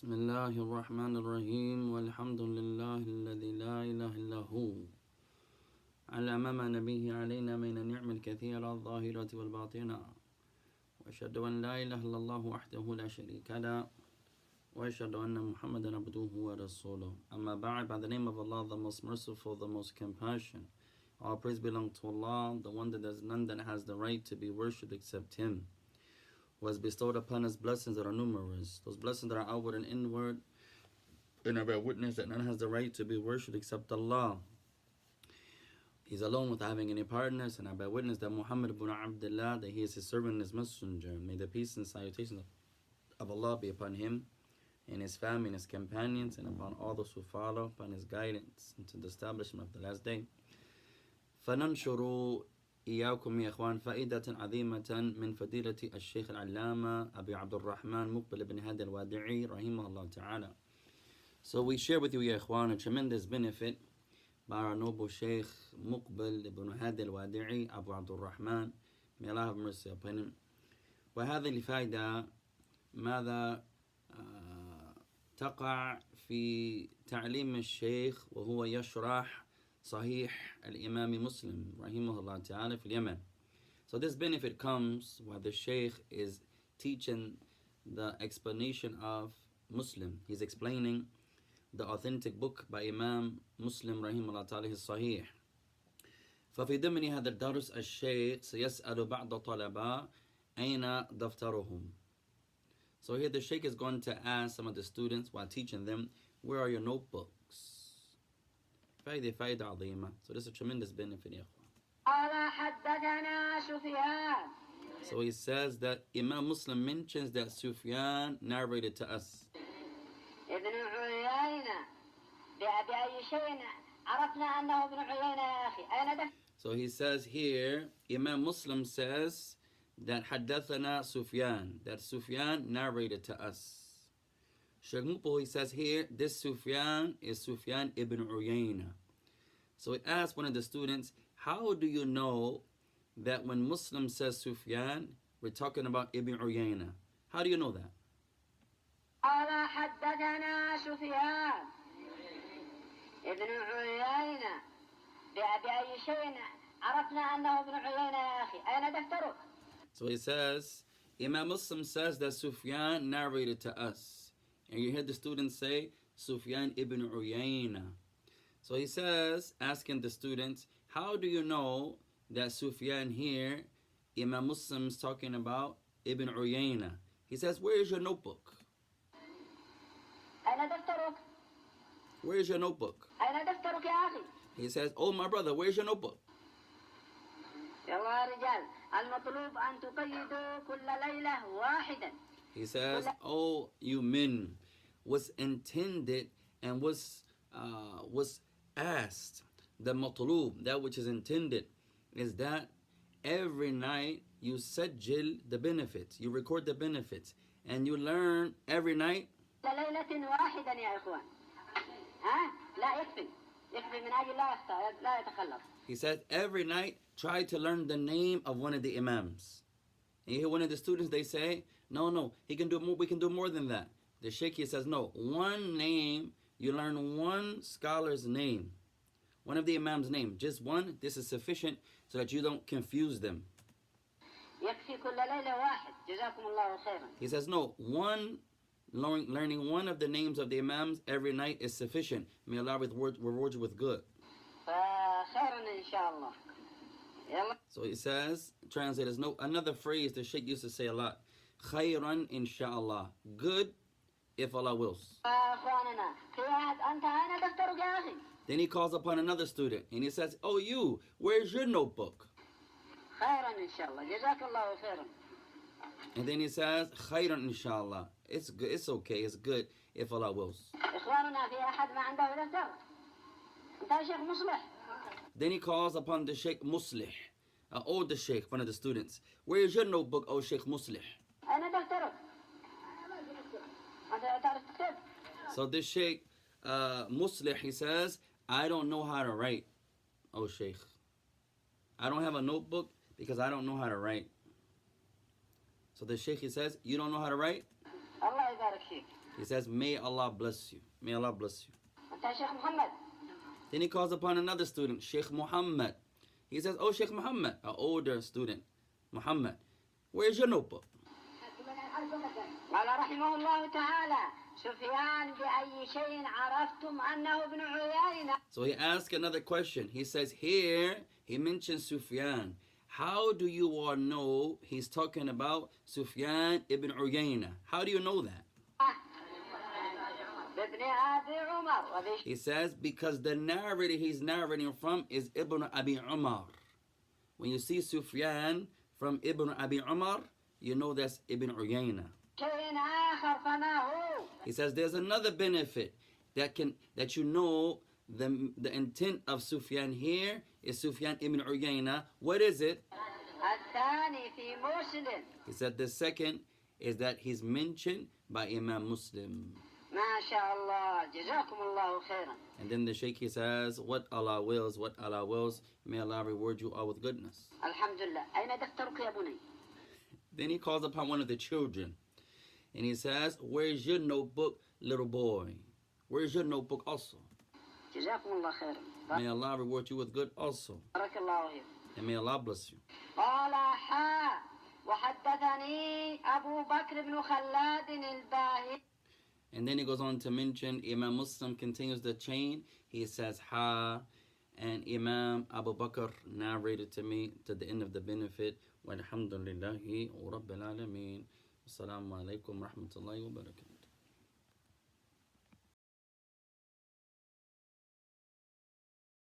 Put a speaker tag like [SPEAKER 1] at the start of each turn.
[SPEAKER 1] بسم الله الرحمن الرحيم والحمد لله الذي لا إله إلا هو على أمام نبيه علينا من النعم الكثيرة الظاهرة والباطنة وأشهد أن لا إله إلا الله وحده لا شريك له وأشهد أن محمدا عبده ورسوله أما بعد. By the name of Allah, the most merciful, the most compassionate, all praise belongs to Allah, the one that there's none that has the right to be worshipped except Him, who has bestowed upon us blessings that are numerous, those blessings that are outward and inward, and I bear witness that none has the right to be worshipped except Allah. He's alone without having any partners, and I bear witness that Muhammad bin Abdullah, that he is his servant and his messenger. May the peace and salutations of Allah be upon him and his family and his companions, and upon all those who follow upon his guidance into the establishment of the last day. فننشر إياكم يا إخوان فائدة عظيمة من فضيلة الشيخ العلامة أبي عبد الرحمن مقبل بن هادي الوادعي رحمه الله تعالى. So we share with you, ya ikhwan, a tremendous benefit by our noble Shaikh Muqbil Bin Haadee al-Wadi'i Abu Abdul Rahman. May Allah have mercy upon him. وهذه الفائدة ماذا تقع في تعليم الشيخ وهو يشرح صحيح الإمام مسلم رحمه الله تعالى في اليمن. So this benefit comes while the Shaykh is teaching the explanation of Muslim. He's explaining the authentic book by Imam Muslim رحمه الله تعالى الصحيح. ففي ضمن هذا الدرس الشيخ سيسأل بعض طلبة أين دفترهم. So here the Shaykh is going to ask some of the students while teaching them, where are your notebooks? فائدة عظيمة. So this is a tremendous benefit, يا أخوان. So he says that Imam Muslim mentions that Sufyan narrated to us. So he says here, Imam Muslim says that حدثنا Sufyan, that Sufyan narrated to us. Shaikh Muqbil, he says here, this Sufyan is Sufyan ibn Uyayna. So he asked one of the students, how do you know that when Muslim says Sufyan, we're talking about Ibn Uyayna? How do you know that? قال حدثنا سفيان ابن عيينة بأي شيء عرفنا أنه ابن عيينة يا أخي أين دفترك? So he says, Imam Muslim says that Sufyan narrated to us. And you hear the students say, Sufyan ibn Uyayna. So he says, asking the students, how do you know that Sufyan here, Imam Muslim's talking about Ibn Uyayna? He says, where is your notebook? Where is your notebook? He says, oh my brother, where's your notebook? He says, oh you men, what's intended and what's asked, the matlub, that which is intended, is that every night you sajil the benefits, you record the benefits, and you learn every night. He says every night try to learn the name of one of the imams. And you hear one of the students, they say, no, he can do more, we can do more than that. The Shaykh says, no, one name, you learn one scholar's name, one of the imam's name, just one. This is sufficient so that you don't confuse them. He says, no, learning one of the names of the imams every night is sufficient. May Allah reward you with good. So he says, translators, no, another phrase the Shaykh used to say a lot. Khayran inshallah. Good if Allah wills. Then he calls upon another student and he says, oh you, where's your notebook? And then he says, khayran inshallah. It's good, it's okay, it's good if Allah wills. Then he calls upon the Shaykh Muslih, older Shaykh, one of the students. Where is your notebook, oh Shaykh Muslih? So this Shaykh Muslih, he says, I don't know how to write, oh Shaykh. I don't have a notebook because I don't know how to write. So the Shaykh, he says, you don't know how to write? He says, may Allah bless you. May Allah bless you.
[SPEAKER 2] أنت شيخ محمد.
[SPEAKER 1] Then he calls upon another student, Shaikh Muhammad. He says, oh, Shaikh Muhammad, an older student, Muhammad, where's your notebook?
[SPEAKER 2] قال رحمه الله تعالى سفيان بأي شيء عرفتم أنه ابن عيينة.
[SPEAKER 1] So he asks another question. He says, here, he mentions Sufyan. How do you all know he's talking about Sufyan ibn Uyayna? How do you know that?
[SPEAKER 2] بابن أبي عمر.
[SPEAKER 1] He says, because the narrator he's narrating from is Ibn Abi Umar. When you see Sufyan from Ibn Abi Umar, you know that's Ibn Uyayna.
[SPEAKER 2] شيء آخر فما هو.
[SPEAKER 1] He says there's another benefit that you know the intent of Sufyan here is Sufyan ibn Uyayna. What is it?
[SPEAKER 2] الثاني في مسلم.
[SPEAKER 1] He said the second is that he's mentioned by Imam Muslim.
[SPEAKER 2] ما شاء الله جزاكم الله خيرا.
[SPEAKER 1] And then the Shaykh he says, what Allah wills, may Allah reward you all with goodness.
[SPEAKER 2] الحمد لله. أين دفترك يا بني؟
[SPEAKER 1] Then he calls upon one of the children. And he says, where's your notebook, little boy? Where's your notebook also?
[SPEAKER 2] جزاكم الله خيرا.
[SPEAKER 1] May Allah reward you with good also.
[SPEAKER 2] بارك الله فيك.
[SPEAKER 1] And may Allah bless you.
[SPEAKER 2] قال حا وحدثني أبو بكر بن خلاد الباهلي.
[SPEAKER 1] And then he goes on to mention, Imam Muslim continues the chain. He says, ha, and Imam Abu Bakr narrated to me to the end of the benefit. Walhamdulillahi Rabbil Alameen. Assalamu alaikum wa rahmatullahi wa barakatuh.